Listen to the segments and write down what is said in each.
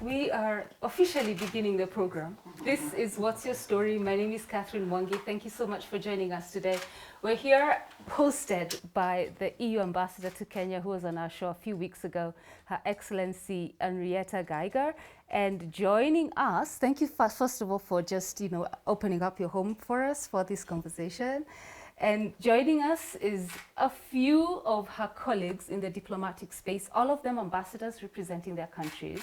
we are officially beginning the program. This is What's Your Story? My name is Catherine Mwangi. Thank you so much for joining us today. We're here hosted by the EU Ambassador to Kenya, who was on our show a few weeks ago, Her Excellency Henrietta Geiger. And joining us, thank you first of all for just, opening up your home for us for this conversation. And joining us is a few of her colleagues in the diplomatic space, all of them ambassadors representing their countries.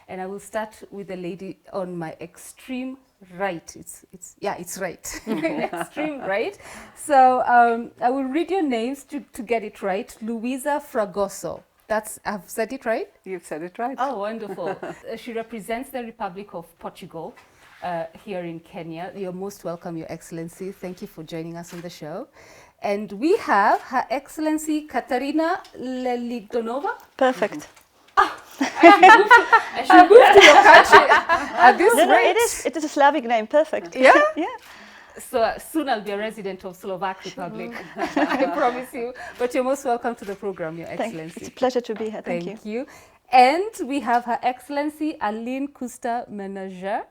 And I will start with the lady on my extreme right. It's right, extreme right. So I will read your names to get it right. Luisa Fragoso. I've said it right? You've said it right. Oh, wonderful. She represents the Republic of Portugal. Here in Kenya. You're most welcome, Your Excellency. Thank you for joining us on the show. And we have Her Excellency Katarina Leligonova. Perfect. I should move to your country at this rate. It is a Slavic name. Perfect. Yeah? Yeah. So soon I'll be a resident of Slovak Republic. I promise you. But you're most welcome to the program, Your Excellency. It's a pleasure to be here. Thank you. And we have Her Excellency Aline Kusta Menager.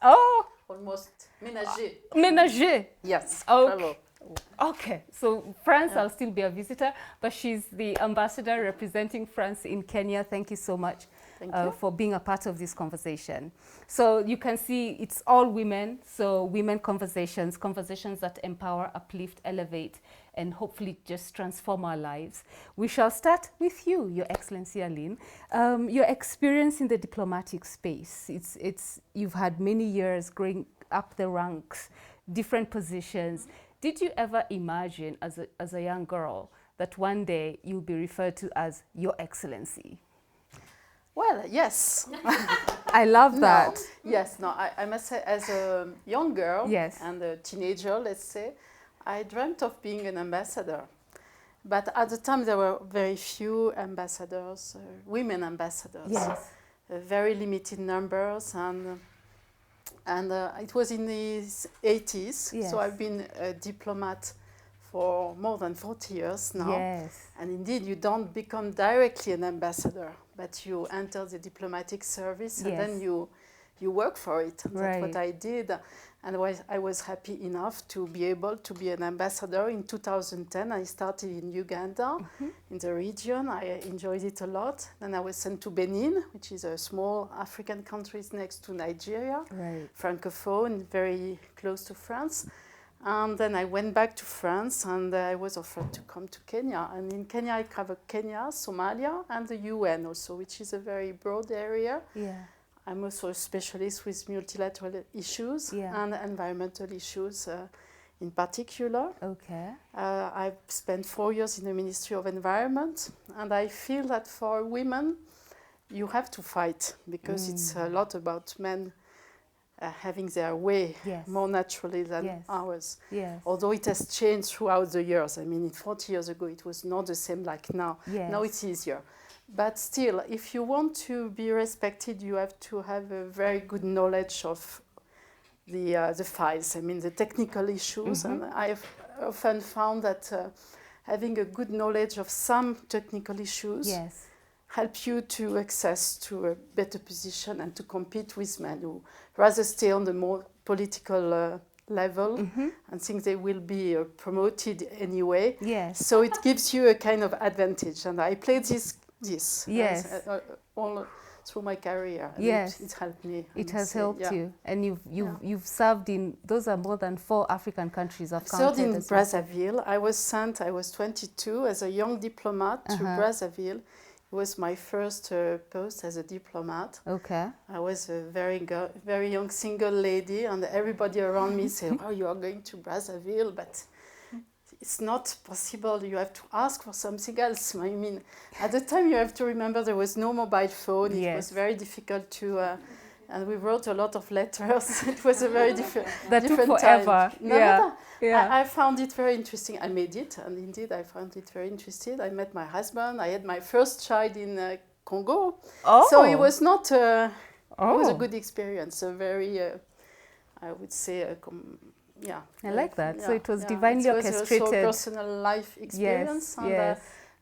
Oh, almost ménager. Ménager. Yes. Okay. Okay. So France, I'll still be a visitor, but she's the ambassador representing France in Kenya. Thank you so much for being a part of this conversation. So you can see it's all women. So women conversations that empower, uplift, elevate, and hopefully just transform our lives. We shall start with you, Your Excellency Aline. Your experience in the diplomatic space, you've had many years growing up the ranks, different positions. Did you ever imagine as a young girl that one day you'll be referred to as Your Excellency? Well, yes. I love that. I must say, as a young girl and a teenager, let's say, I dreamt of being an ambassador. But at the time, there were very few ambassadors, women ambassadors. Yes. Very limited numbers. And it was in the 80s. Yes. So I've been a diplomat for more than 40 years now. Yes. And indeed, you don't become directly an ambassador, but you enter the diplomatic service and then you work for it. That's what I did. And I was happy enough to be able to be an ambassador. In 2010, I started in Uganda, in the region. I enjoyed it a lot. Then I was sent to Benin, which is a small African country next to Nigeria, Francophone, very close to France. And then I went back to France, and I was offered to come to Kenya. And in Kenya, I cover Kenya, Somalia, and the UN also, which is a very broad area. Yeah. I'm also a specialist with multilateral issues and environmental issues in particular. Okay. I've spent 4 years in the Ministry of Environment, and I feel that for women, you have to fight because it's a lot about men having their way more naturally than ours. Yes. Although it has changed throughout the years. I mean, 40 years ago, it was not the same like now. Yes. Now it's easier. But still, if you want to be respected, you have to have a very good knowledge of the files. I mean, the technical issues. And I've often found that having a good knowledge of some technical issues help you to access to a better position and to compete with men who rather stay on the more political level and think they will be promoted anyway. Yes. So it gives you a kind of advantage. And I played this all through my career. And it helped me. It has helped you, and you've served in those are more than 4 African countries. I've counted. Served in Brazzaville. I was 22 as a young diplomat to Brazzaville. It was my first post as a diplomat. Okay. I was a very young single lady, and everybody around me said, "Oh, you are going to Brazzaville, but it's not possible. You have to ask for something else." I mean, at the time, you have to remember there was no mobile phone. It was very difficult to, and we wrote a lot of letters. It was a very different forever. Time. I found it very interesting. I made it, and indeed, I found it very interesting. I met my husband. I had my first child in Congo. Oh. So it was not. It was a good experience. A very, I would say, I like that. So it was divinely orchestrated. It was also a personal life experience.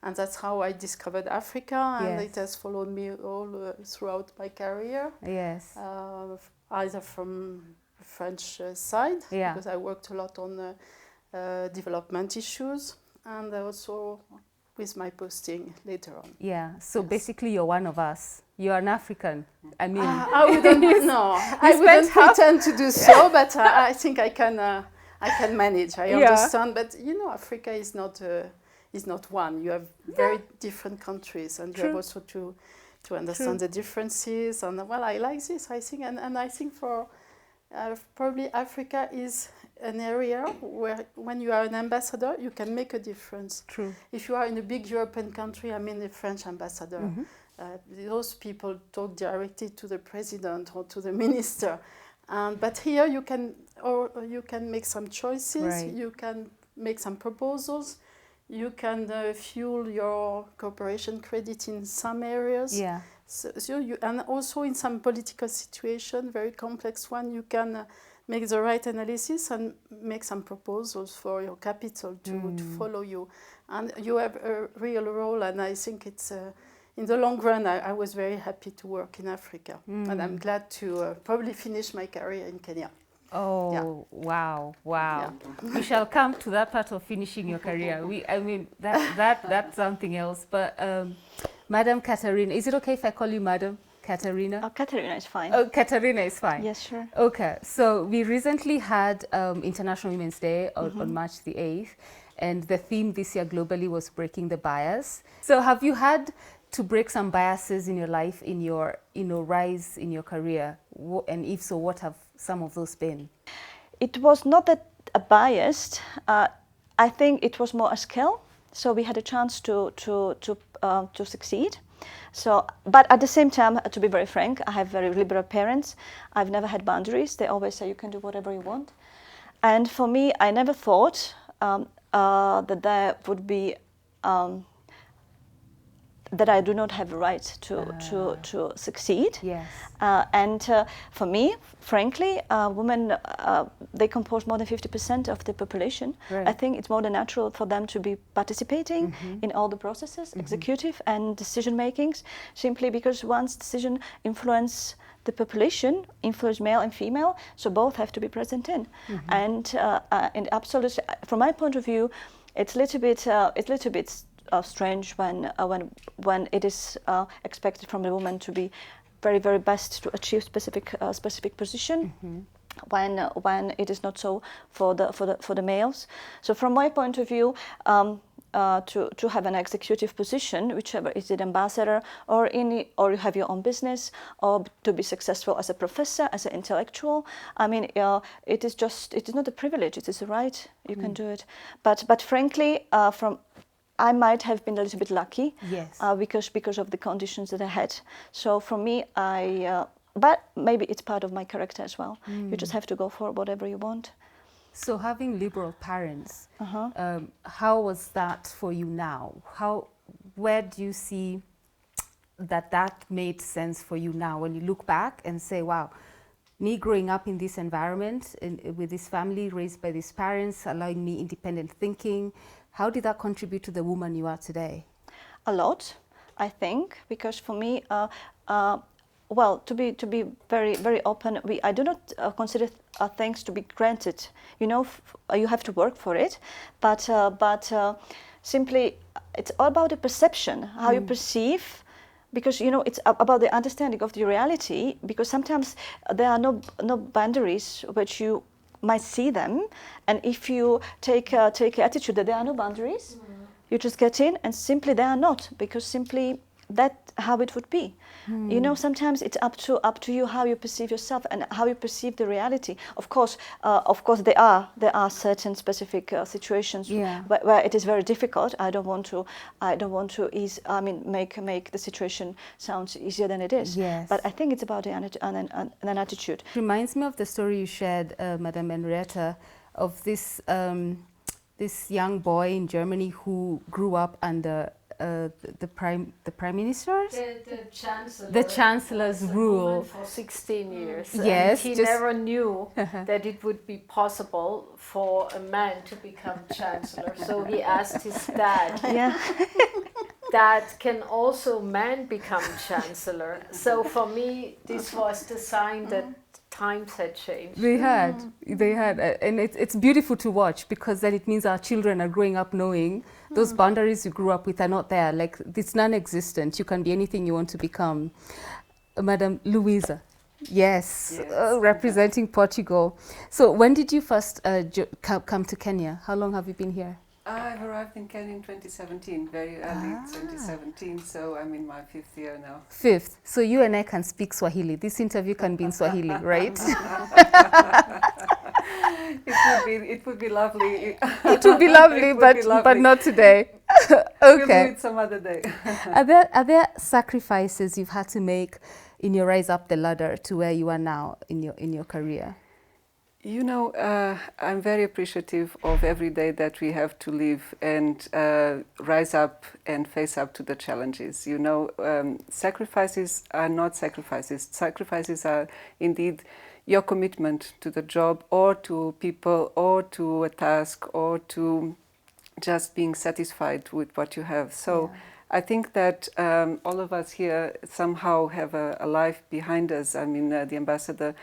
And that's how I discovered Africa, and it has followed me all throughout my career. Yes. Either from the French side, because I worked a lot on development issues, and also with my posting later on. Yeah, so basically you're one of us. You're an African. I mean, I wouldn't. No, I wouldn't pretend to do so, but I think I can manage. I understand, but you know, Africa is not one. You have very different countries, and you have also to understand the differences. And well, I like this. I think, and I think for probably Africa is an area where, when you are an ambassador, you can make a difference. True. If you are in a big European country, I mean the French ambassador, those people talk directly to the president or to the minister. But here you can make some choices. You can make some proposals. You can fuel your cooperation credit in some areas. Yeah. So you, and also in some political situation, very complex one, you can make the right analysis and make some proposals for your capital to follow you. And you have a real role, and I think it's, in the long run, I was very happy to work in Africa. And I'm glad to probably finish my career in Kenya. Oh, wow. We shall come to that part of finishing your career. I mean, that's something else. But Madam Katarina, is it okay if I call you Madam Katarina? Oh, Katarina is fine. Oh, Katarina is fine. Yes, sure. Okay, so we recently had International Women's Day on March the 8th, and the theme this year globally was breaking the bias. So have you had to break some biases in your life, in your rise in your career? And if so, what have some of those been? It was not that a bias. I think it was more a skill. So we had a chance to succeed. So, but at the same time, to be very frank, I have very liberal parents. I've never had boundaries. They always say you can do whatever you want. And for me, I never thought that there would be that I do not have a right to succeed. Yes. And for me, frankly, women, they compose more than 50% of the population. Right. I think it's more than natural for them to be participating in all the processes, executive and decision makings, simply because once decision influence the population, influence male and female, so both have to be present in. And absolutely, from my point of view, it's a little bit strange when it is expected from the woman to be very, very best to achieve specific position, when it is not so for the males. So from my point of view, to have an executive position, whichever is it, ambassador or you have your own business, or to be successful as a professor, as an intellectual, I mean, it is not a privilege, it is a right. You can do it. But frankly, I might have been a little bit lucky, yes, because of the conditions that I had. So for me, but maybe it's part of my character as well. You just have to go for whatever you want. So having liberal parents, how was that for you now? Where do you see that made sense for you now when you look back and say, wow, me growing up in this environment, with this family, raised by these parents, allowing me independent thinking, how did that contribute to the woman you are today? A lot, I think, because for me, well, to be very, very open, I do not consider things to be granted. You know, you have to work for it, but simply it's all about the perception, how you perceive. Because, you know, it's about the understanding of the reality, because sometimes there are no boundaries which you might see them, and if you take attitude that there are no boundaries, you just get in, and simply they are not, because simply that's how it would be. You know, sometimes it's up to you how you perceive yourself and how you perceive the reality. Of course, there are certain specific situations where it is very difficult. I don't want to make the situation sound easier than it is. Yes. But I think it's about an attitude. It reminds me of the story you shared, Madame Henrietta, of this young boy in Germany who grew up under the prime minister's, the chancellor's rule for 16 years. Yes, and he never knew that it would be possible for a man to become chancellor. So he asked his dad. Yeah. Dad, can also man become chancellor? So for me, this was the sign that times had changed. They had, and it's beautiful to watch, because then it means our children are growing up knowing those boundaries you grew up with are not there. Like, it's non-existent. You can be anything you want to become. Madam Luisa, yes. Representing Portugal. So when did you first come to Kenya? How long have you been here? I've arrived in Kenya in 2017, very early 2017, so I'm in my 5th year now. 5th. So you and I can speak Swahili. This interview can be in Swahili, right? It would be lovely. It would be lovely, but not today. Okay. We'll do it some other day. Are there sacrifices you've had to make in your rise up the ladder to where you are now in your career? You know, I'm very appreciative of every day that we have to live and rise up and face up to the challenges. You know, sacrifices are not sacrifices. Sacrifices are indeed your commitment to the job or to people or to a task or to just being satisfied with what you have. So I think that all of us here somehow have a life behind us. I mean, the ambassador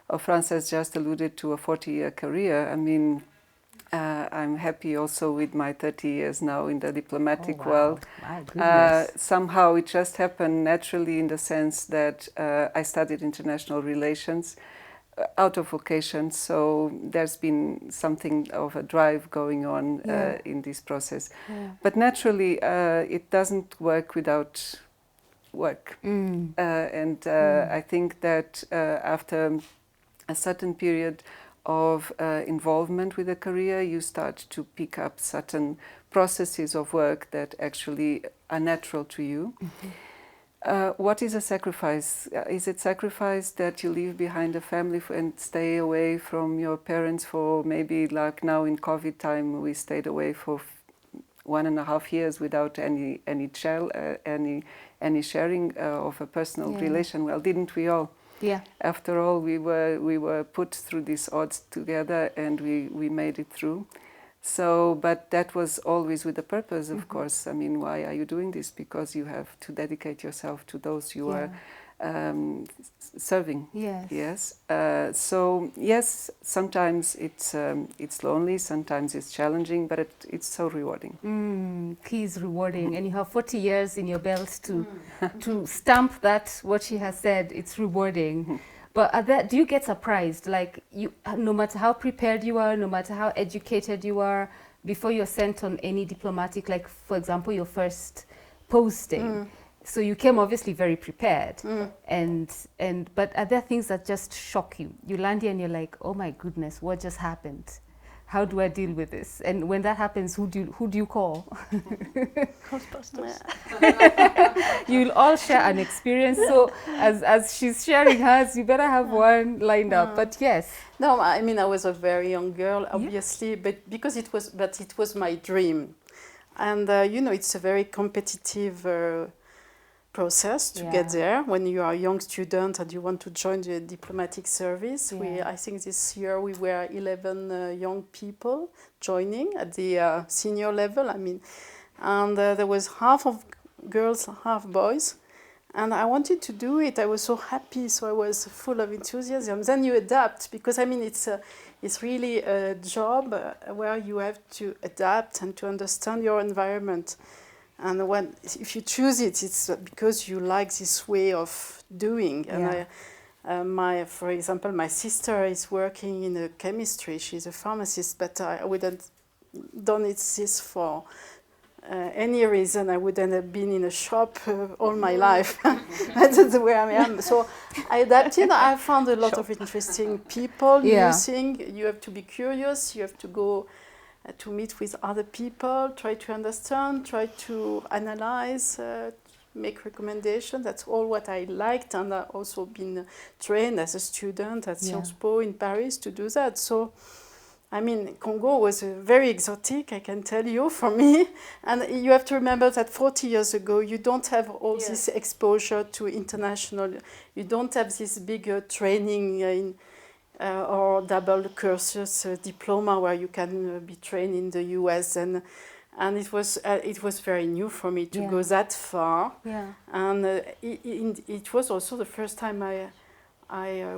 of France has just alluded to a 40-year career. I mean, I'm happy also with my 30 years now in the diplomatic world. My goodness. Somehow it just happened naturally in the sense that I studied international relations out of vocation, so there's been something of a drive going on in this process. But naturally, it doesn't work without work. I think that after a certain period of involvement with a career, you start to pick up certain processes of work that actually are natural to you. What is a sacrifice? Is it sacrifice that you leave behind a family and stay away from your parents for maybe, like now in COVID time, we stayed away for 1.5 years without any sharing of a personal relation? Well, didn't we all? Yeah. After all, we were put through these odds together, and we made it through. So, but that was always with a purpose, of course. I mean, why are you doing this? Because you have to dedicate yourself to those you are serving. Yes. Yes. So yes, sometimes it's lonely, sometimes it's challenging, but it's so rewarding. Key is rewarding, and you have 40 years in your belt to stamp that what she has said. It's rewarding. But do you get surprised? Like, no matter how prepared you are, no matter how educated you are, before you're sent on any diplomatic, like for example, your first posting. So you came obviously very prepared, but are there things that just shock you? You land here and you're like, oh my goodness, what just happened? How do I deal with this? And when that happens, who do you call? Ghostbusters. You'll all share an experience. So as she's sharing hers, you better have one lined up. But yes. No, I mean, I was a very young girl, obviously, but it was my dream. And, you know, it's a very competitive process to get there when you are a young student and you want to join the diplomatic service. I think this year we were 11 young people joining at the senior level. I mean, and there was half of girls, half boys. And I wanted to do it. I was so happy, so I was full of enthusiasm. Then you adapt, because I mean, it's really a job where you have to adapt and to understand your environment. And if you choose it, it's because you like this way of doing. And for example, my sister is working in chemistry. She's a pharmacist, but I wouldn't done this for any reason. I wouldn't have been in a shop all my life. That's the way I am. So I adapted. I found a lot of interesting people, new things. You have to be curious. You have to go to meet with other people, try to understand, try to analyze, make recommendations. That's all what I liked, and I've also been trained as a student at Sciences Po in Paris to do that. So I mean, Congo was very exotic, I can tell you, for me. And you have to remember that 40 years ago, you don't have all this exposure to international, you don't have this bigger training in, or double cursus diploma where you can be trained in the US. And it was very new for me to go that far. Yeah. And it was also the first time I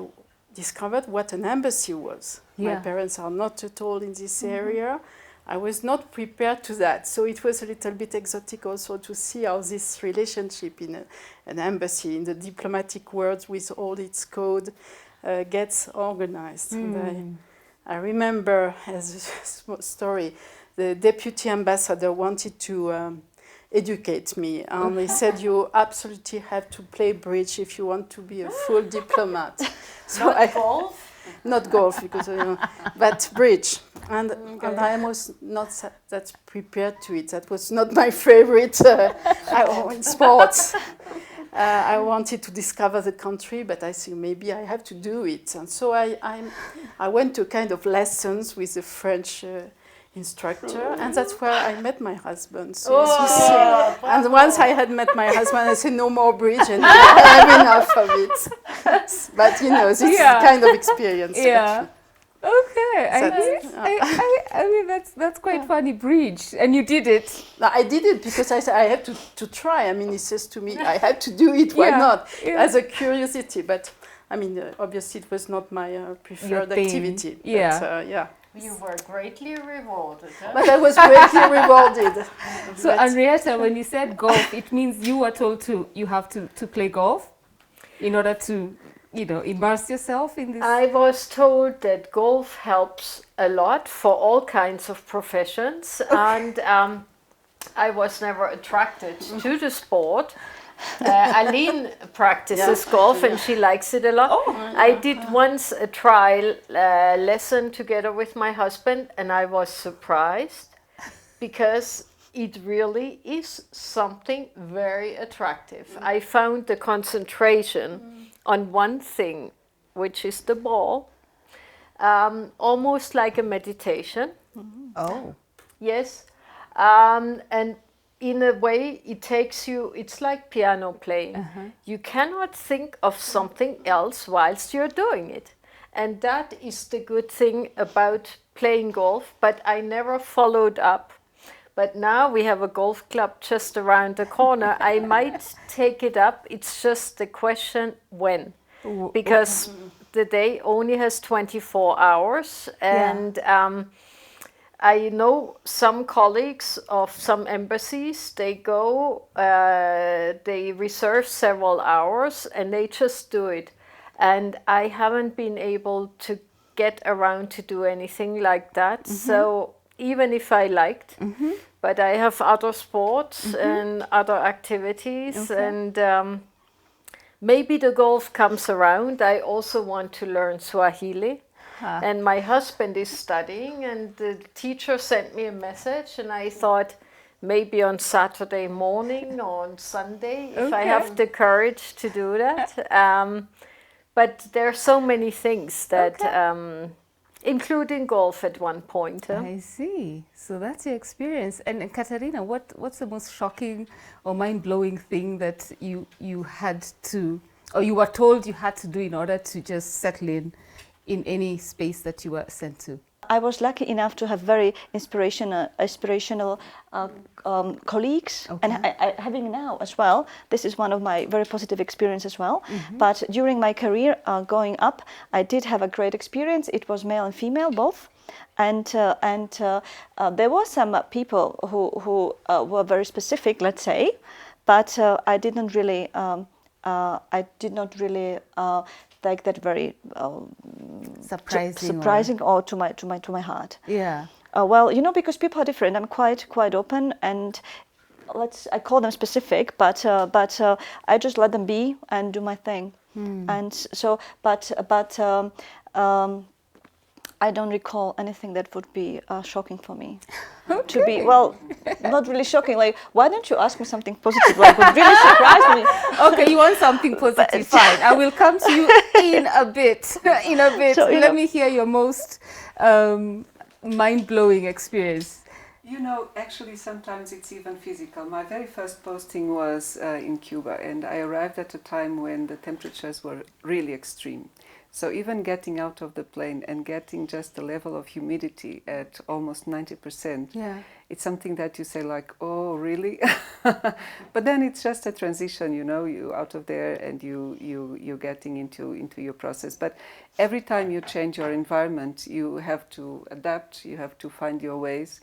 discovered what an embassy was. My parents are not at all in this area. I was not prepared to that. So it was a little bit exotic also to see how this relationship in an embassy, in the diplomatic world with all its code, gets organized. And I remember, as a small story, the deputy ambassador wanted to educate me, and he said, you absolutely have to play bridge if you want to be a full diplomat. So golf? Not golf, because but bridge. And I was not that prepared to it. That was not my favorite in sports. I wanted to discover the country, but I think maybe I have to do it. And so I went to kind of lessons with a French instructor, and that's where I met my husband. So and once I had met my husband, I said, no more bridge, and I have enough of it. But you know, this is kind of experience. Yeah. Okay. I mean, that's quite funny, bridge, and you did it. I did it because I said I have to try. I mean, he says to me, I have to do it. Why not? As a curiosity, but I mean, obviously, it was not my preferred activity. Yeah. But, you were greatly rewarded. Huh? But I was greatly rewarded. So, Henrietta, when you said golf, it means you were told you have to play golf in order to, immerse yourself in this? I was told that golf helps a lot for all kinds of professions, and I was never attracted to the sport. Aline practices golf and she likes it a lot. I did once a trial lesson together with my husband, and I was surprised because it really is something very attractive. I found the concentration on one thing, which is the ball, almost like a meditation. Oh. Yes. And in a way, it takes you, it's like piano playing. You cannot think of something else whilst you're doing it. And that is the good thing about playing golf, but I never followed up. But now we have a golf club just around the corner. I might take it up. It's just the question when. Because the day only has 24 hours. And I know some colleagues of some embassies, they go, they reserve several hours and they just do it. And I haven't been able to get around to do anything like that. So even if I liked, but I have other sports and other activities, and maybe the golf comes around. I also want to learn Swahili. And my husband is studying, and the teacher sent me a message, and I thought maybe on Saturday morning or on Sunday, if I have the courage to do that. But there are so many things that, including golf at one point. I see. So that's your experience. And Katarina, what's the most shocking or mind-blowing thing that you had to, or you were told you had to do in order to just settle in any space that you were sent to? I was lucky enough to have very inspirational colleagues, and having now as well. This is one of my very positive experiences as well. But during my career going up, I did have a great experience. It was male and female both, and there were some people who were very specific, let's say, but I did not really like that very surprising or to my heart. Yeah. Well, because people are different. I'm quite open, and I call them specific, but I just let them be and do my thing. And so, but I don't recall anything that would be shocking for me. To be, well, not really shocking. Like, why don't you ask me something positive? Like, would really surprise me. Okay, you want something positive? Fine. I will come to you in a bit. So, let me hear your most mind-blowing experience? You know, actually sometimes it's even physical. My very first posting was in Cuba, and I arrived at a time when the temperatures were really extreme. So even getting out of the plane and getting just the level of humidity at almost 90%, it's something that you say like, oh, really? But then it's just a transition, you know, you out of there and you're getting into your process. But every time you change your environment, you have to adapt, you have to find your ways.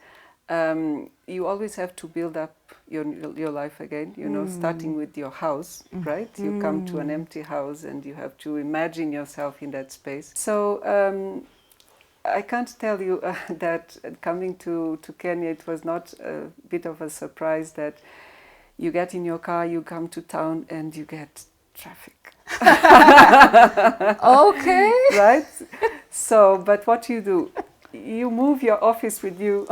You always have to build up your life again, you know, starting with your house, right? You come to an empty house and you have to imagine yourself in that space. So I can't tell you that coming to Kenya, it was not a bit of a surprise that you get in your car, you come to town and you get traffic. Okay. Right? So, but what you do? You move your office with you.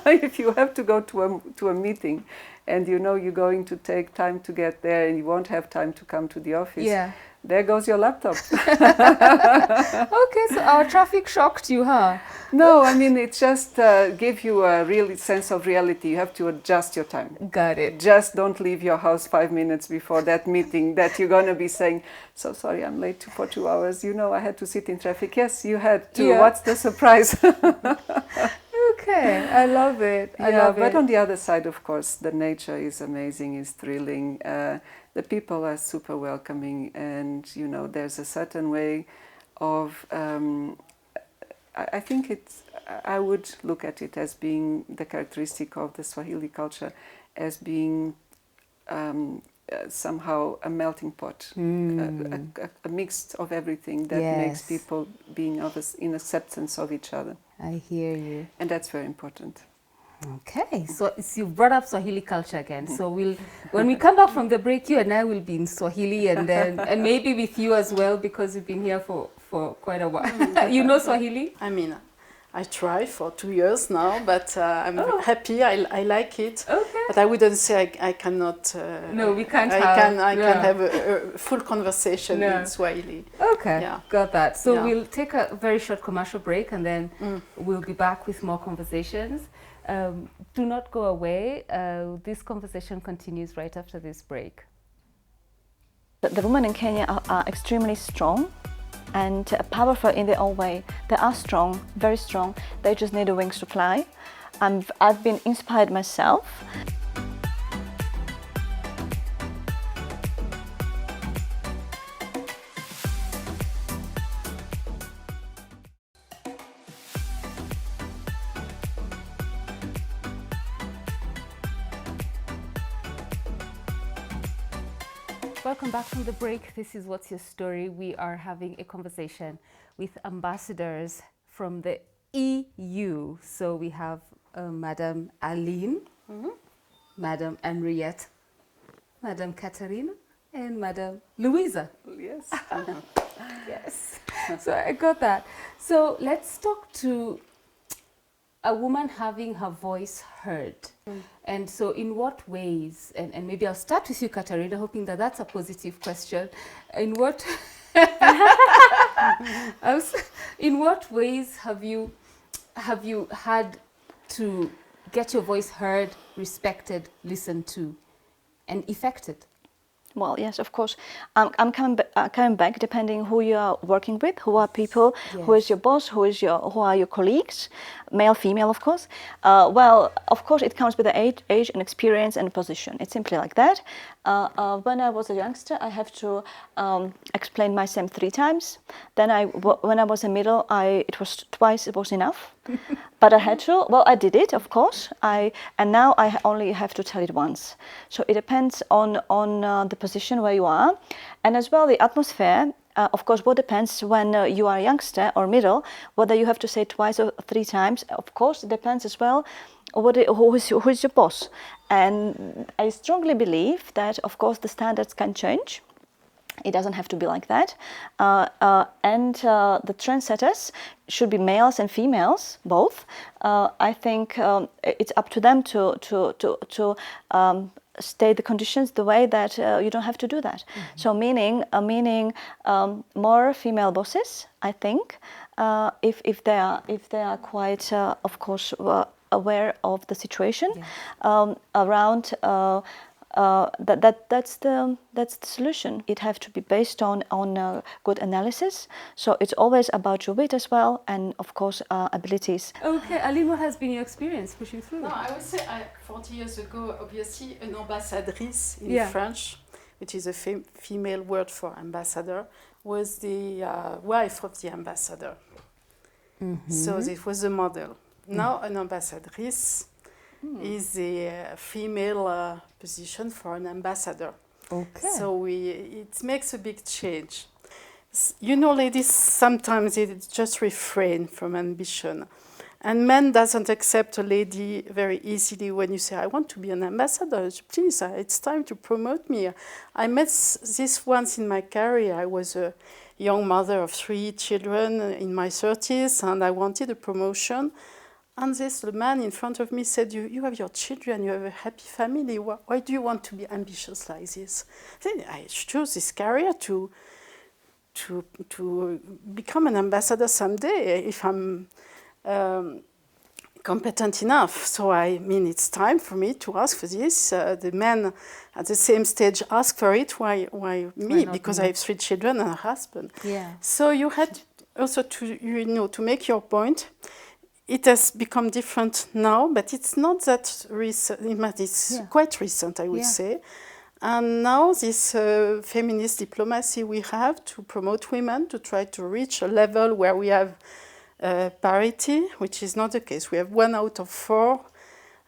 If you have to go to a meeting and you know you're going to take time to get there and you won't have time to come to the office, there goes your laptop. Okay, so our traffic shocked you, huh? No, I mean, it just gives you a real sense of reality. You have to adjust your time. Got it. Just don't leave your house 5 minutes before that meeting that you're going to be saying, so sorry, I'm late for 2 hours. You know, I had to sit in traffic. Yes, you had to. Yeah. What's the surprise? Okay, I love it. I love but it. on the other side, of course, the nature is amazing, is thrilling. The people are super welcoming, and you know, there's a certain way of. I think I would look at it as being the characteristic of the Swahili culture, as being somehow a melting pot, a mix of everything that makes people being in acceptance of each other. I hear you. And that's very important. Okay, so you brought up Swahili culture again. So when we come back from the break, you and I will be in Swahili, and maybe with you as well, because you've been here for quite a while. You know Swahili? I mean, I try for 2 years now, but I'm happy. I like it. Okay. But I wouldn't say I cannot. No, we can't. I can have a full conversation in Swahili. Okay, got that. So we'll take a very short commercial break, and then we'll be back with more conversations. Do not go away. This conversation continues right after this break. The women in Kenya are extremely strong and powerful in their own way. They are strong, very strong. They just need the wings to fly. I've been inspired myself. Welcome back from the break. This is What's Your Story. We are having a conversation with ambassadors from the EU. So we have Madam Aline, Madam Henriette, Madam Katarina, and Madam Louisa. Yes. Yes. So I got that. So let's talk to a woman having her voice heard. And so in what ways, and maybe I'll start with you, Katarina, hoping that that's a positive question. In what ways have you had to get your voice heard, respected, listened to, and affected? Well, yes, of course. I'm coming back depending who you are working with, who are people, who is your boss, who are your colleagues, male, female, of course. Well, of course, it comes with the age and experience and position. It's simply like that. When I was a youngster, I have to explain myself 3 times. Then when I was in middle, it was twice. It was enough. But I had to. Well, I did it, of course. And now I only have to tell it once. So it depends on the position where you are, and as well the atmosphere. Of course, what depends when you are a youngster or middle, whether you have to say twice or 3 times. Of course, it depends as well who is your boss. And I strongly believe that, of course, the standards can change. It doesn't have to be like that. And the trendsetters should be males and females, both. I think it's up to them to state the conditions the way that you don't have to do that. So meaning more female bosses, I think, if they are quite of course aware of the situation around. That's the solution. It have to be based on good analysis. So it's always about your weight as well, and of course abilities. Okay, Aline, what has been your experience pushing through? No, I would say 40 years ago, obviously, an ambassadrice in French, which is a female word for ambassador, was the wife of the ambassador. So it was a model. Now an ambassadrice is a female position for an ambassador. Okay. So it makes a big change. You know, ladies, sometimes they just refrain from ambition. And men doesn't accept a lady very easily when you say, I want to be an ambassador, please, it's time to promote me. I met this once in my career. I was a young mother of 3 children in my 30s, and I wanted a promotion. And the man in front of me said, you have your children, you have a happy family. Why do you want to be ambitious like this? Then I chose this career to become an ambassador someday if I'm competent enough. So I mean, it's time for me to ask for this. The men at the same stage ask for it. Why me? Because I have 3 children and a husband. Yeah. So you had also to make your point. It has become different now, but it's not that recent. It's quite recent, I would say. And now this feminist diplomacy we have to promote women, to try to reach a level where we have parity, which is not the case. We have 1 out of 4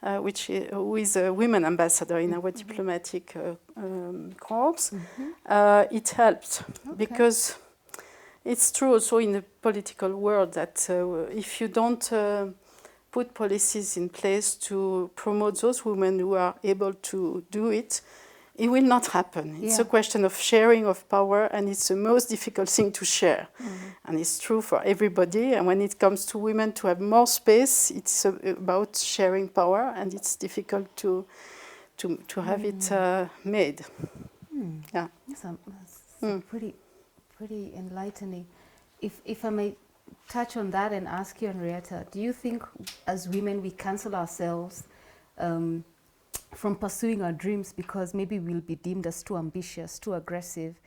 who is a women ambassador in our diplomatic corps. It helps because it's true also in the political world that if you don't put policies in place to promote those women who are able to do it, it will not happen. It's a question of sharing of power, and it's the most difficult thing to share. And it's true for everybody. And when it comes to women to have more space, it's about sharing power, and it's difficult to have it made. Yeah. That's pretty enlightening. If I may touch on that and ask you, Henrietta, do you think as women we cancel ourselves from pursuing our dreams because maybe we'll be deemed as too ambitious, too aggressive,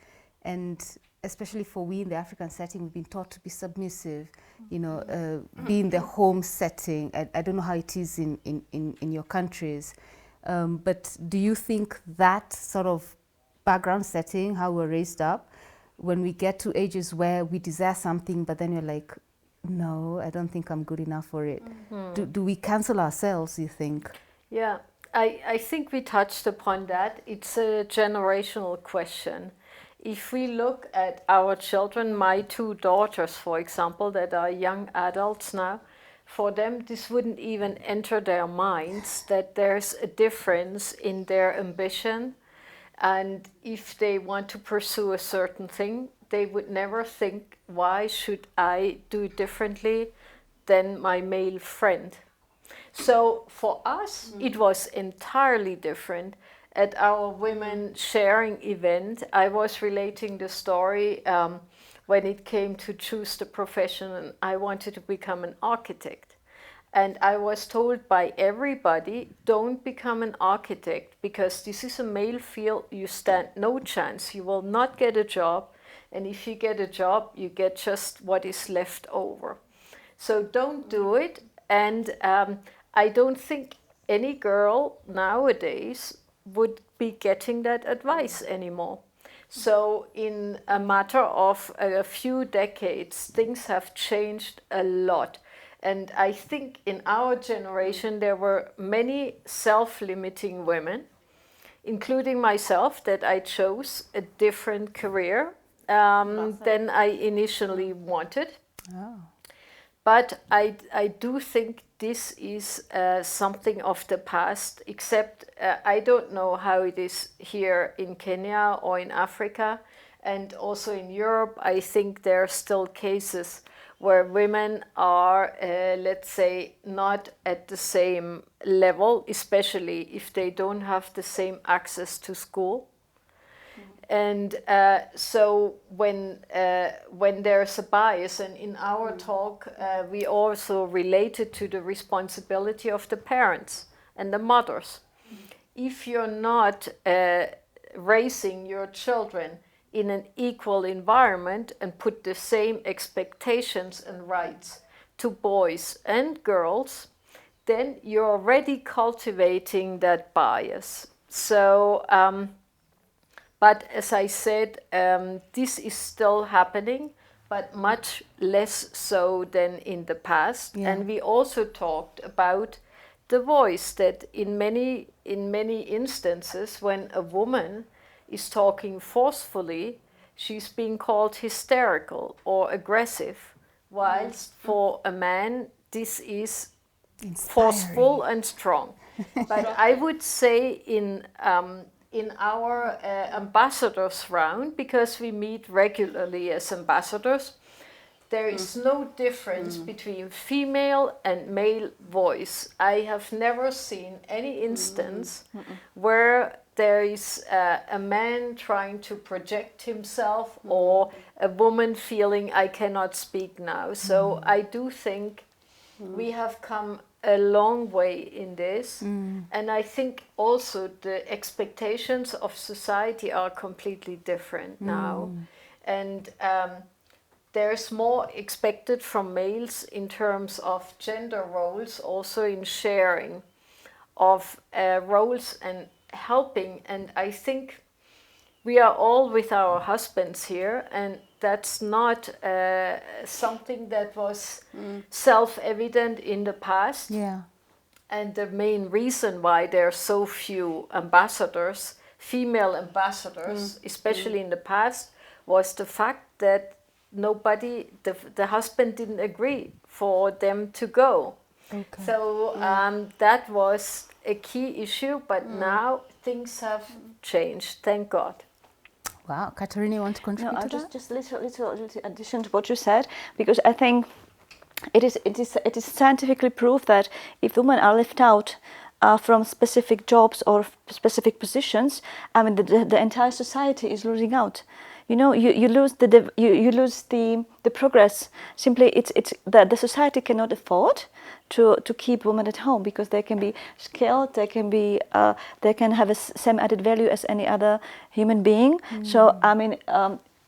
and especially for we in the African setting, we've been taught to be submissive, be in the home setting. I don't know how it is in your countries, but do you think that sort of background setting, how we're raised up, when we get to ages where we desire something, but then you're like, no, I don't think I'm good enough for it. Do we cancel ourselves, you think? Yeah, I think we touched upon that. It's a generational question. If we look at our children, my 2 daughters, for example, that are young adults now, for them this wouldn't even enter their minds that there's a difference in their ambition. And if they want to pursue a certain thing, they would never think, why should I do it differently than my male friend? So for us, it was entirely different. At our women sharing event, I was relating the story when it came to choose the profession, and I wanted to become an architect. And I was told by everybody, don't become an architect because this is a male field, you stand no chance, you will not get a job. And if you get a job, you get just what is left over. So don't do it. And I don't think any girl nowadays would be getting that advice anymore. So in a matter of a few decades, things have changed a lot. And I think in our generation, there were many self-limiting women, including myself, that I chose a different career than I initially wanted. Oh. But I do think this is something of the past, except I don't know how it is here in Kenya or in Africa. And also in Europe, I think there are still cases where women are, let's say, not at the same level, especially if they don't have the same access to school. And so when there's a bias, and in our talk, we also related to the responsibility of the parents and the mothers. If you're not raising your children in an equal environment and put the same expectations and rights to boys and girls, then you're already cultivating that bias. So, but as I said, this is still happening, but much less so than in the past. Yeah. And we also talked about the voice, that in many instances, when a woman is talking forcefully, she's being called hysterical or aggressive, whilst for a man this is forceful and strong. But I would say in our ambassadors round, because we meet regularly as ambassadors, there is no difference between female and male voice. I have never seen any instance where there is a man trying to project himself or a woman feeling I cannot speak now. So I do think we have come a long way in this. And I think also the expectations of society are completely different now. And there's more expected from males in terms of gender roles, also in sharing of roles and helping. And I think we are all with our husbands here, and that's not something that was self-evident in the past. Yeah. And the main reason why there are so few ambassadors, female ambassadors, especially in the past, was the fact that nobody, the husband didn't agree for them to go. Okay. So that was a key issue, but now things have changed, thank God. Wow, Katerina, you want to contribute to that? Just little addition to what you said, because I think it is scientifically proved that if women are left out from specific jobs or specific positions, I mean the entire society is losing out. You know, you lose the progress. Simply, it's that the society cannot afford to keep women at home, because they can be skilled, they can have a same added value as any other human being. So I mean,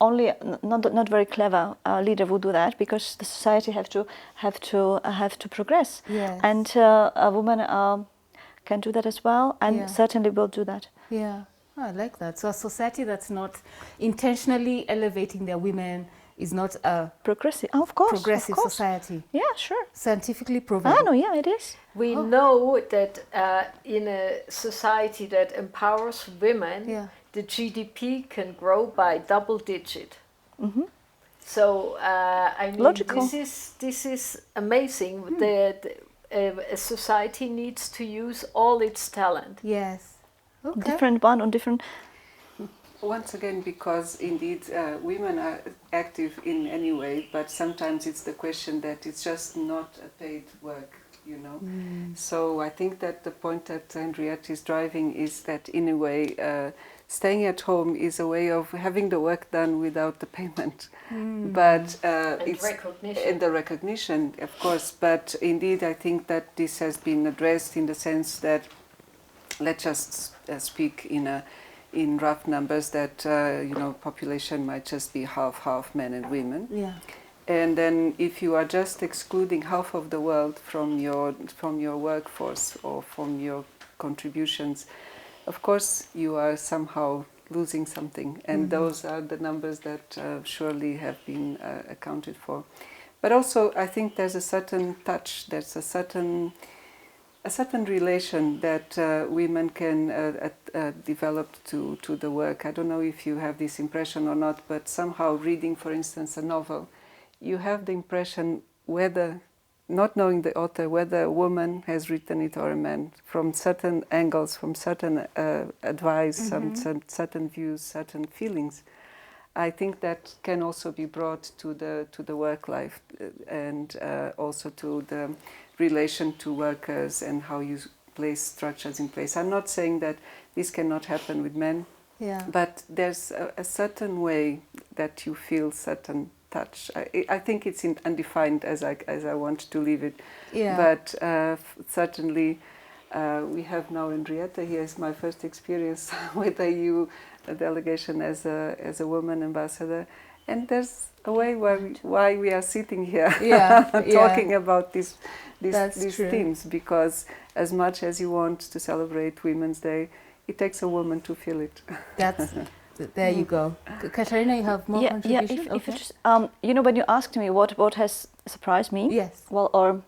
only not very clever leader would do that, because the society have to progress. Yes. And a woman can do that as well, and certainly will do that. Yeah. Oh, I like that. So a society that's not intentionally elevating their women is not a progressive. Oh, of course, progressive of course. Society. Yeah, sure. Scientifically proven. I know. Yeah, it is. We know that in a society that empowers women, the GDP can grow by double digit. So I mean, logical. This is amazing. A society needs to use all its talent. Yes. Okay. Different one on different. Once again, because indeed women are active in any way, but sometimes it's the question that it's just not a paid work, you know. So I think that the point that Henriette is driving is that in a way staying at home is a way of having the work done without the payment. But it's recognition. And the recognition, of course. But indeed, I think that this has been addressed in the sense that, let's just speak in rough numbers, that population might just be half men and women. Yeah. And then if you are just excluding half of the world from your workforce or from your contributions, of course you are somehow losing something. And those are the numbers that surely have been accounted for. But also I think there's a certain touch, there's a certain relation that women can develop to the work. I don't know if you have this impression or not, but somehow reading, for instance, a novel, you have the impression, whether, not knowing the author, whether a woman has written it or a man, from certain angles, from certain advice, certain views, certain feelings. I think that can also be brought to the work life and also to the relation to workers and how you place structures in place. I'm not saying that this cannot happen with men, but there's a certain way that you feel certain touch. I think it's undefined as I want to leave it, but certainly we have now Henrietta here. Is my first experience with the EU delegation as a woman ambassador, and there's a way why we are sitting here talking about these themes, because as much as you want to celebrate Women's Day, it takes a woman to feel it. There you go. Katarina, you have more contribution? If just, you know, when you asked me what has surprised me, well, or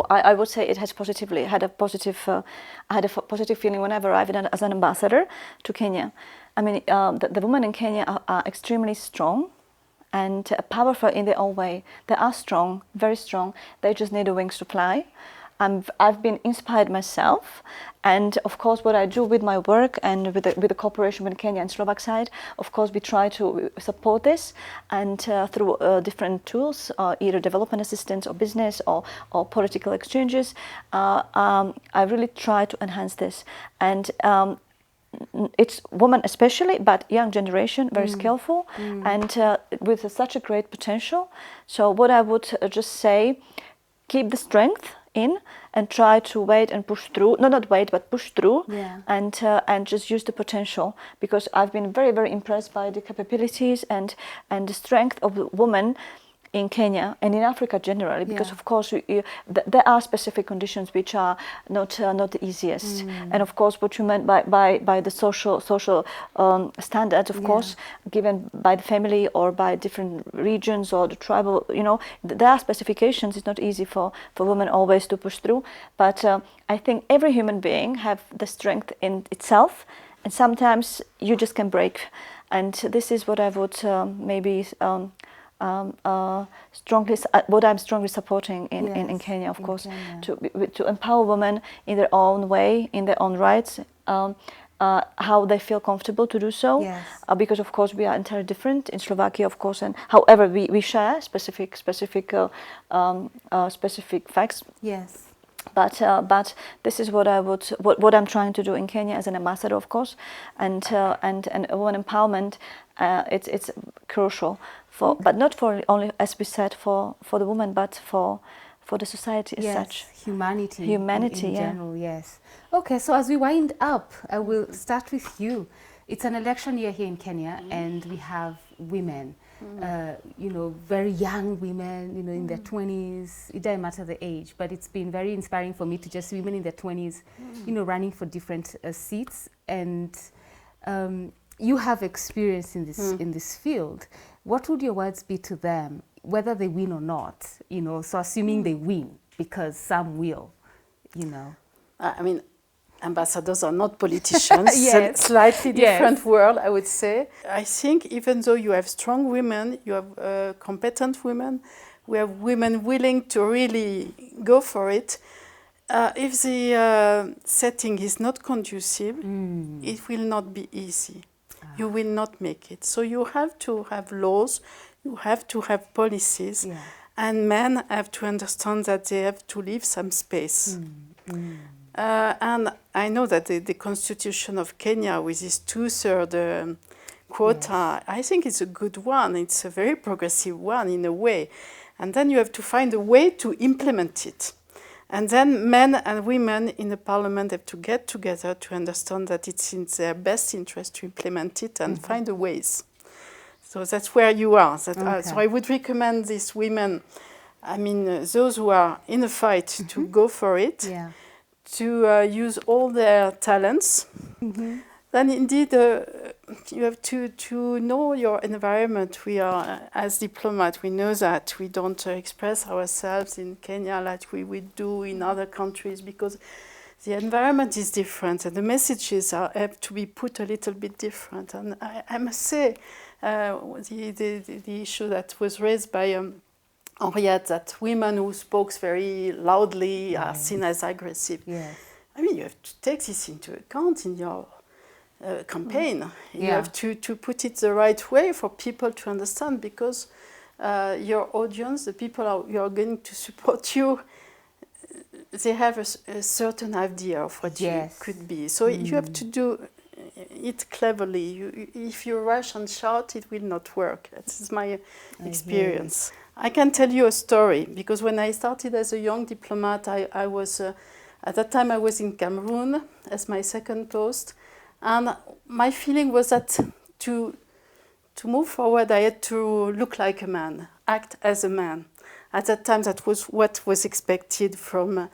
I would say it has had a positive. I had a positive feeling when I arrived as an ambassador to Kenya. I mean, the women in Kenya are extremely strong and powerful in their own way. They are strong, very strong. They just need the wings to fly. I've been inspired myself, and of course what I do with my work and with the cooperation with Kenya and Slovak side, of course we try to support this, and through different tools, either development assistance or business or political exchanges, I really try to enhance this. And it's women especially, but young generation, very skillful and with such a great potential. So what I would just say, keep the strength in and try to wait and push through. No, not wait, but push through, and just use the potential, because I've been very, very impressed by the capabilities and the strength of the women in Kenya and in Africa generally, because of course there are specific conditions which are not the easiest, and of course what you meant by the social standards, of course, given by the family or by different regions or the tribal, you know, there are specifications. It's not easy for women always to push through, but I think every human being have the strength in itself, and sometimes you just can break, and this is what I would maybe what I'm strongly supporting in Kenya, of course, to empower women in their own way, in their own rights, how they feel comfortable to do so, because of course we are entirely different in Slovakia, of course, and however we share specific facts. But this is what I'm trying to do in Kenya as an ambassador, of course, and women empowerment. It's crucial but not for only, as we said, for the woman, but for the society as such. Humanity in general. Yes. Okay, so as we wind up, I will start with you. It's an election year here in Kenya, and we have women. You know, very young women, you know, in their 20s. It doesn't matter the age, but it's been very inspiring for me to just see women in their 20s, you know, running for different seats. And you have experience in this field. What would your words be to them, whether they win or not? You know, so assuming they win, because some will, you know. I mean, ambassadors are not politicians. Slightly different world, I would say. I think even though you have strong women, you have competent women, we have women willing to really go for it. If the setting is not conducive, it will not be easy. You will not make it. So you have to have laws, you have to have policies, and men have to understand that they have to leave some space. And I know that the constitution of Kenya, with this 2/3 quota, I think it's a good one. It's a very progressive one in a way. And then you have to find a way to implement it. And then men and women in the parliament have to get together to understand that it's in their best interest to implement it and find the ways. So that's where you are. So I would recommend these women, I mean, those who are in the fight, to go for it. To use all their talents, then indeed you have to know your environment. We are, as diplomats, we know that we don't express ourselves in Kenya like we would do in other countries, because the environment is different and the messages have to be put a little bit different. And I must say, the issue that was raised by Henriette, that women who spoke very loudly are seen as aggressive. I mean, you have to take this into account in your campaign. You have to put it the right way for people to understand, because your audience, the people you are going to support you, they have a certain idea of what you could be. So you have to do it cleverly. If you rush and shout, it will not work. That's my experience. I can tell you a story, because when I started as a young diplomat, I was, at that time I was in Cameroon as my second post, and my feeling was that to move forward I had to look like a man, act as a man. At that time that was what was expected from a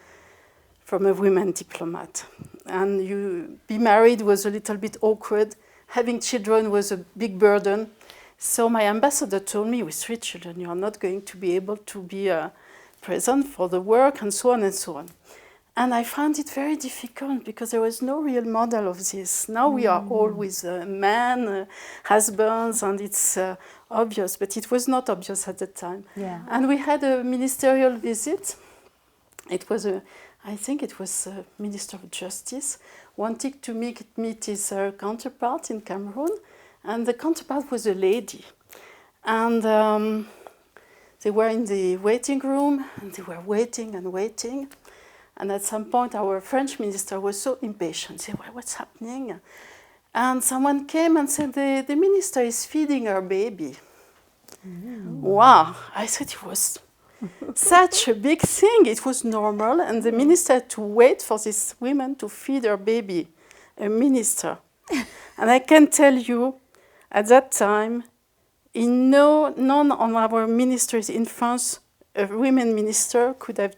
women diplomat. And you be married was a little bit awkward, having children was a big burden. So my ambassador told me, with 3 children, you are not going to be able to be present for the work, and so on and so on. And I found it very difficult, because there was no real model of this. Now we are all with men, husbands, and it's obvious, but it was not obvious at the time. Yeah. And we had a ministerial visit. It was I think it was Minister of Justice, wanting to meet his counterpart in Cameroon, and the counterpart was a lady. And they were in the waiting room, and they were waiting and waiting. And at some point, our French minister was so impatient. He said, well, what's happening? And someone came and said, the minister is feeding her baby. Wow, I thought it was such a big thing. It was normal, and the minister had to wait for this woman to feed her baby, a minister. And I can tell you, at that time, none of our ministers in France, a women minister could have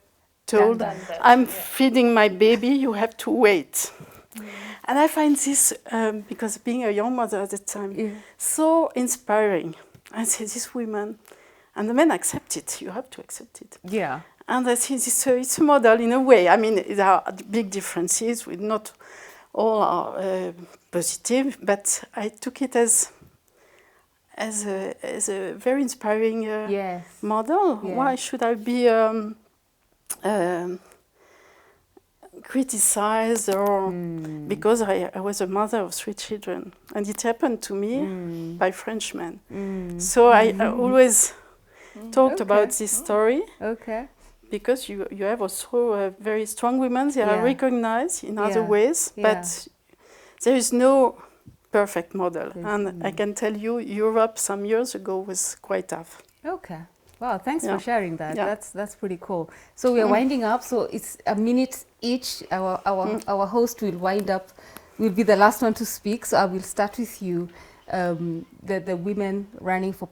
told, I'm feeding my baby, you have to wait. And I find this, because being a young mother at the time, so inspiring. I say, these women, and the men accept it, you have to accept it. Yeah. And I think it's a model in a way. I mean, there are big differences, with not all are positive, but I took it as a very inspiring model. Yeah. Why should I be criticized, or because I was a mother of 3 children, and it happened to me by Frenchmen. So I always talked about this story. Okay. Because you have also very strong women. They are recognized in other ways, but there is no perfect model. And I can tell you, Europe some years ago was quite tough. Okay. Wow, thanks for sharing that. Yeah. That's pretty cool. So we're winding up. So it's a minute each. Our host will wind up. Will be the last one to speak. So I will start with you. The women running for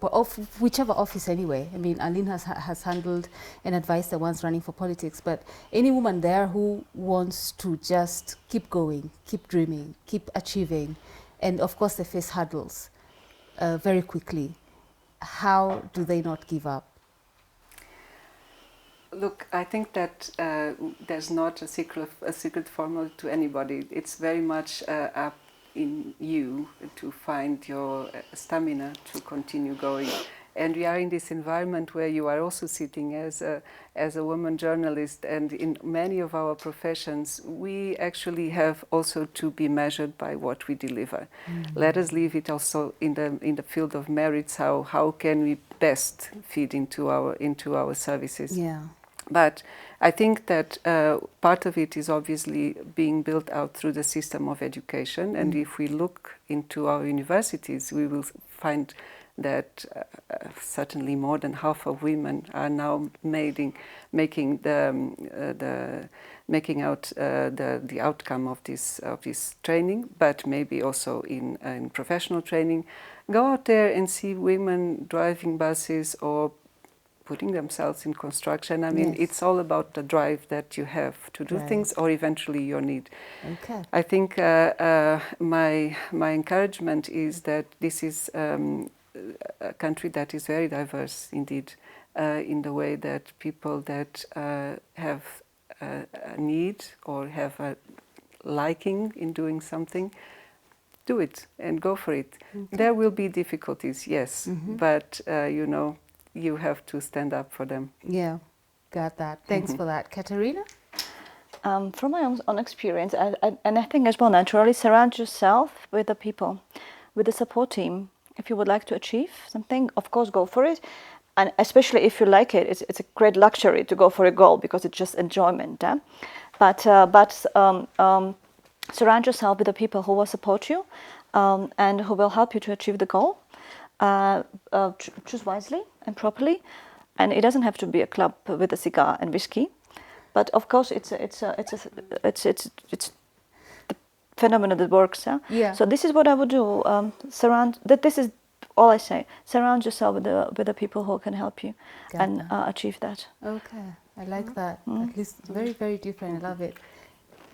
whichever office anyway. I mean, Aline has handled and advised the ones running for politics, but any woman there who wants to just keep going, keep dreaming, keep achieving, and of course they face hurdles very quickly. How do they not give up? Look, I think that there's not a secret formula to anybody. It's very much up in you to find your stamina to continue going. And we are in this environment where you are also sitting as a woman journalist, and in many of our professions we actually have also to be measured by what we deliver. Let us leave it also in the field of merits. How can we best feed into our services? Yeah. But I think that part of it is obviously being built out through the system of education. And if we look into our universities, we will find that certainly more than half of women are now making out the outcome of this training, but maybe also in professional training. Go out there and see women driving buses or putting themselves in construction. I mean, it's all about the drive that you have to do things, or eventually your need. Okay. I think my encouragement is that this is a country that is very diverse indeed, in the way that people that have a need or have a liking in doing something, do it and go for it. Okay. There will be difficulties, yes, but you have to stand up for them. Yeah, got that. Thanks for that. Katerina? From my own experience, and I think as well, naturally surround yourself with the people, with the support team. If you would like to achieve something, of course, go for it. And especially if you like it, it's a great luxury to go for a goal because it's just enjoyment. But surround yourself with the people who will support you and who will help you to achieve the goal. Choose wisely and properly, and it doesn't have to be a club with a cigar and whiskey. But of course, it's the phenomenon that works. Yeah. So this is what I would do. This is all I say. Surround yourself with the people who can help you and achieve that. Okay, I like that. At least very, very different. I love it.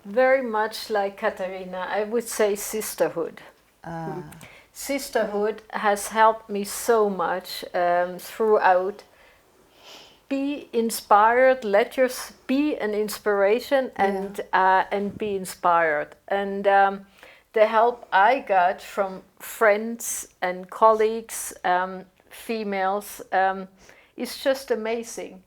Very much like Katarina, I would say sisterhood. Sisterhood has helped me so much throughout. Be inspired. Let yours be an inspiration and be inspired. And the help I got from friends and colleagues, females, is just amazing.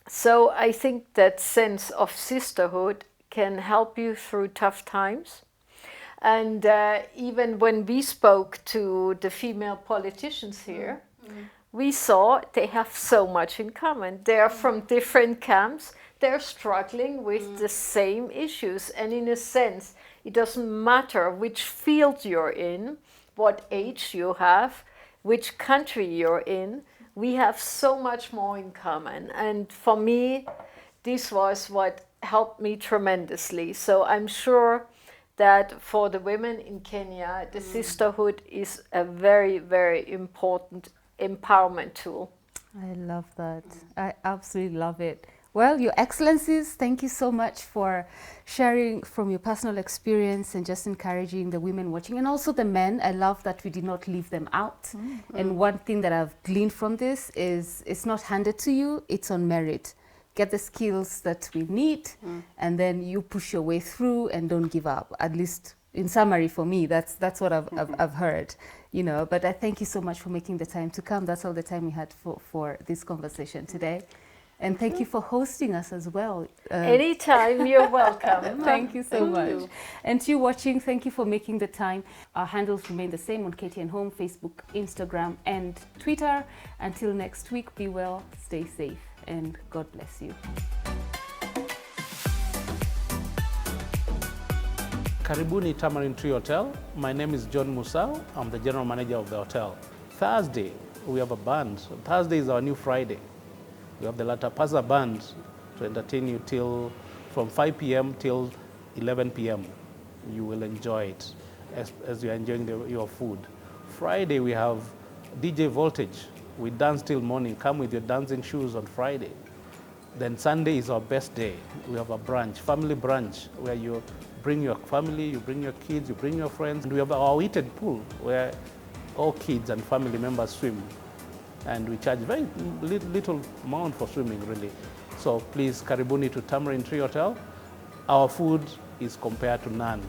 So I think that sense of sisterhood can help you through tough times. And even when we spoke to the female politicians here, we saw they have so much in common. They are from different camps. They're struggling with the same issues. And in a sense, it doesn't matter which field you're in, what age you have, which country you're in. We have so much more in common. And for me, this was what helped me tremendously. So I'm sure that for the women in Kenya, the sisterhood is a very, very important empowerment tool. I love that. I absolutely love it. Well, Your Excellencies, thank you so much for sharing from your personal experience and just encouraging the women watching and also the men. I love that we did not leave them out. And one thing that I've gleaned from this is it's not handed to you, it's on merit. Get the skills that we need and then you push your way through and don't give up. At least in summary for me, that's what I've heard. You know, but I thank you so much for making the time to come. That's all the time we had for this conversation today. And thank you for hosting us as well. Anytime, you're welcome. Thank you so much. And to you watching, thank you for making the time. Our handles remain the same on KTN Home, Facebook, Instagram, and Twitter. Until next week, be well, stay safe, and God bless you. Karibuni Tamarind Tree Hotel. My name is John Musau. I'm the general manager of the hotel. Thursday, we have a band. Thursday is our new Friday. We have the Latapasa band to entertain you from 5 p.m. till 11 p.m. You will enjoy it as you're enjoying your food. Friday, we have DJ Voltage. We dance till morning. Come with your dancing shoes on Friday. Then Sunday is our best day. We have a brunch, family brunch, where you bring your family, you bring your kids, you bring your friends. And we have our heated pool where all kids and family members swim. And we charge very little amount for swimming, really. So please, karibuni to Tamarind Tree Hotel. Our food is compared to none.